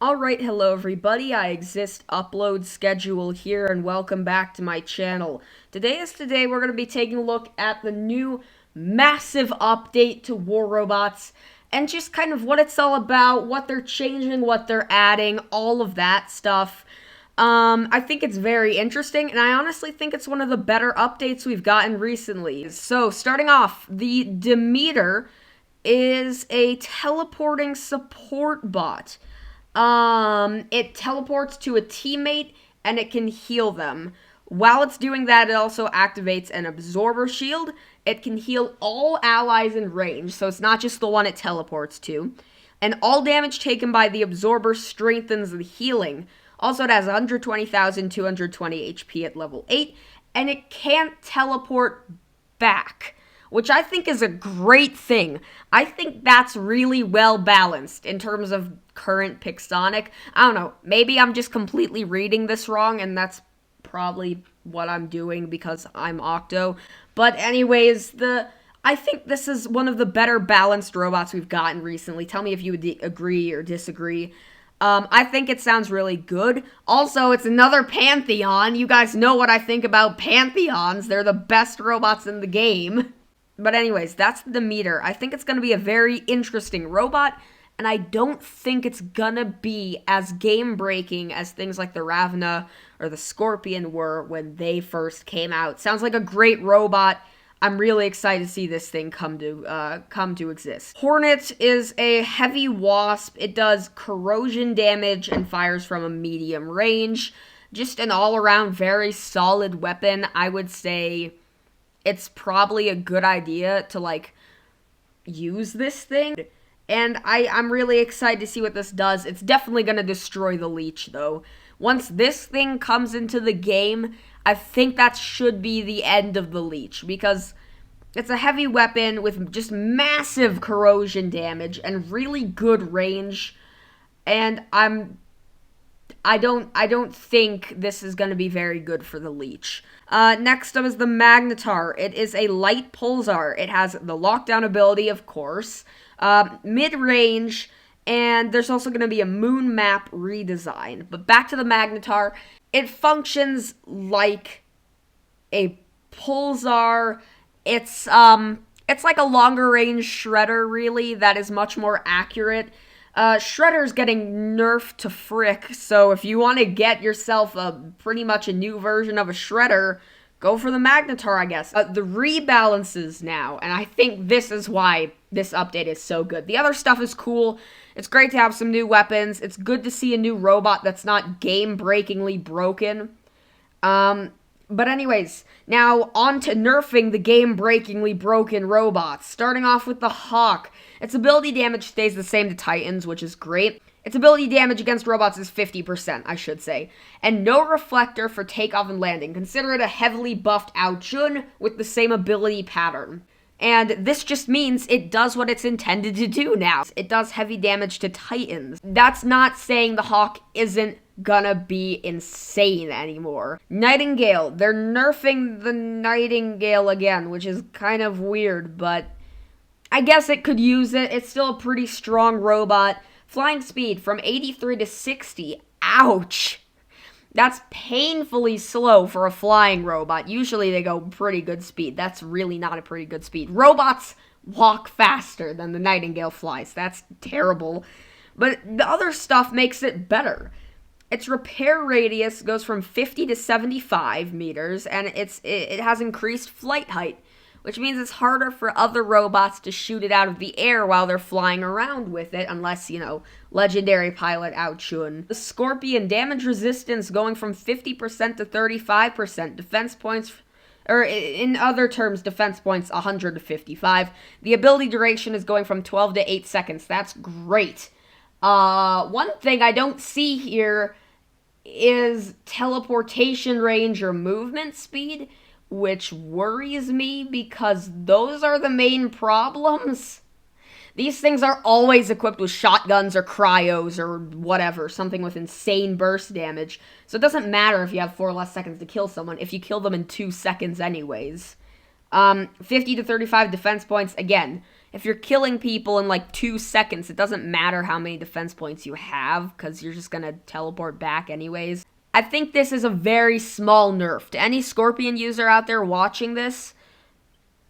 Alright, hello everybody, I exist upload schedule here and welcome back to my channel. Today we're going to be taking a look at the new massive update to War Robots and just kind of what it's all about, what they're changing, what they're adding, all of that stuff. I think it's very interesting, and I honestly think it's one of the better updates we've gotten recently. So, starting off, the Demeter is a teleporting support bot. It teleports to a teammate and it can heal them. While it's doing that, it also activates an absorber shield. It can heal all allies in range, so it's not just the one it teleports to. And all damage taken by the absorber strengthens the healing. Also, it has 120,220 HP at level 8, and it can't teleport back, which I think is a great thing. I think that's really well balanced in terms of current Pixonic. I don't know, maybe I'm just completely reading this wrong, and that's probably what I'm doing because I'm Octo. But anyways, I think this is one of the better balanced robots we've gotten recently. Tell me if you would agree or disagree. I think it sounds really good. Also, it's another Pantheon. You guys know what I think about Pantheons. They're the best robots in the game. But anyways, that's the Demeter. I think it's going to be a very interesting robot, and I don't think it's going to be as game-breaking as things like the Ravna or the Scorpion were when they first came out. Sounds like a great robot. I'm really excited to see this thing come to exist. Hornet is a heavy wasp. It does corrosion damage and fires from a medium range. Just an all-around very solid weapon. I would say it's probably a good idea to use this thing. And I'm really excited to see what this does. It's definitely going to destroy the leech, though. Once this thing comes into the game, I think that should be the end of the leech, because it's a heavy weapon with just massive corrosion damage and really good range. And I don't think this is going to be very good for the leech. Next up is the Magnetar. It is a light pulsar. It has the lockdown ability, of course, mid-range, and there's also going to be a moon map redesign. But back to the Magnetar, it functions like a pulsar. It's like a longer range shredder, really, that is much more accurate. Shredder's getting nerfed to frick, so if you want to get yourself pretty much a new version of a Shredder, go for the Magnetar, I guess. The rebalances now, and I think this is why this update is so good. The other stuff is cool. It's great to have some new weapons. It's good to see a new robot that's not game-breakingly broken. But anyways, now on to nerfing the game-breakingly broken robots. Starting off with the Hawk. Its ability damage stays the same to Titans, which is great. Its ability damage against robots is 50%, I should say. And no reflector for takeoff and landing. Consider it a heavily buffed Ao Chun with the same ability pattern. And this just means it does what it's intended to do now. It does heavy damage to Titans. That's not saying the Hawk isn't gonna be insane anymore. Nightingale. They're nerfing the Nightingale again, which is kind of weird, but I guess it could use it. It's still a pretty strong robot. Flying speed from 83 to 60. Ouch! That's painfully slow for a flying robot. Usually they go pretty good speed. That's really not a pretty good speed. Robots walk faster than the Nightingale flies. That's terrible. But the other stuff makes it better. Its repair radius goes from 50 to 75 meters, and it has increased flight height, which means it's harder for other robots to shoot it out of the air while they're flying around with it, unless, legendary pilot Ao Chun. The Scorpion damage resistance going from 50% to 35%, defense points, or in other terms, defense points 100 to 55. The ability duration is going from 12 to 8 seconds. That's great. One thing I don't see here is teleportation range or movement speed, which worries me because those are the main problems. These things are always equipped with shotguns or cryos or whatever, something with insane burst damage. So it doesn't matter if you have 4 less seconds to kill someone if you kill them in 2 seconds anyways. 50 to 35 defense points, again, if you're killing people in like 2 seconds, it doesn't matter how many defense points you have, because you're just gonna teleport back anyways. I think this is a very small nerf. To any Scorpion user out there watching this,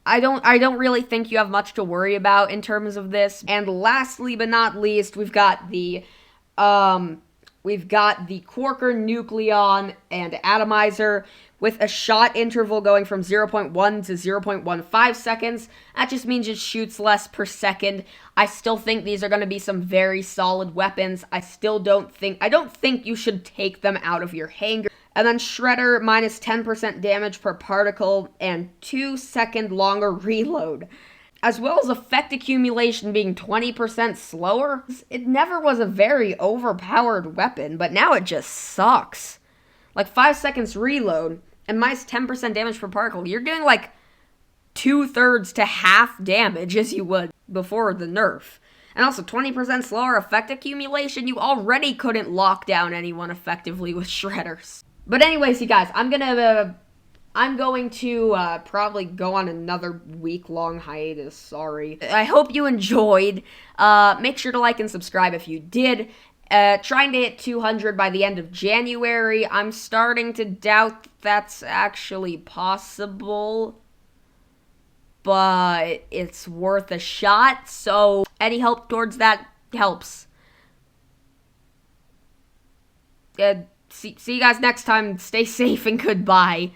I don't really think you have much to worry about in terms of this. And lastly but not least, we've got the Quaker, Nucleon, and Atomizer with a shot interval going from 0.1 to 0.15 seconds. That just means it shoots less per second. I still think these are going to be some very solid weapons. I don't think you should take them out of your hangar. And then Shredder, minus 10% damage per particle and 2-second longer reload. As well as effect accumulation being 20% slower. It never was a very overpowered weapon, but now it just sucks. Like 5 seconds reload and minus 10% damage per particle. You're doing like 2/3 to half damage as you would before the nerf. And also 20% slower effect accumulation. You already couldn't lock down anyone effectively with Shredders. But anyways, you guys, I'm going to probably go on another week-long hiatus, sorry. I hope you enjoyed. Make sure to like and subscribe if you did. Trying to hit 200 by the end of January. I'm starting to doubt that's actually possible, but it's worth a shot, so any help towards that helps. See you guys next time. Stay safe and goodbye.